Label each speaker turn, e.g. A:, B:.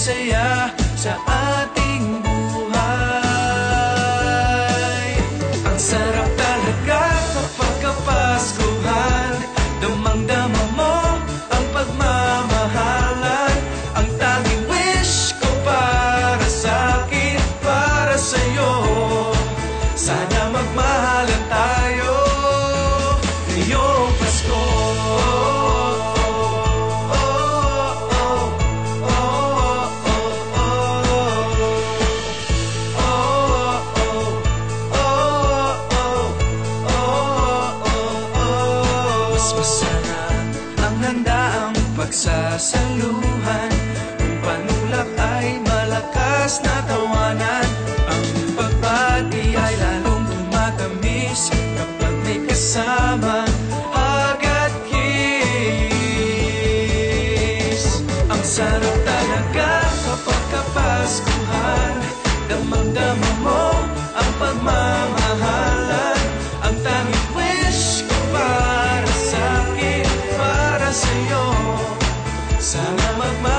A: saya sa ating buhay. Ang sarap talaga kapag kapaskuhan, damang-dama mo ang pagmamahalan. Ang tanging wish ko para sa'kin, para sa'yo, sana magmahalan tayo ngayong Pasko. Masarap ang handaang pagsasaluhan, ang panulak ay malakas na tawanan. Ang pagbati ay lalong tumatamis kapag may kasama agad kiss. Ang sarap talaga kapag kapaskuhan, damang-dama mo ang pagmamahalan. Ang tanging wish ko para sa'kin, para sa'yo, sana magmamahalan.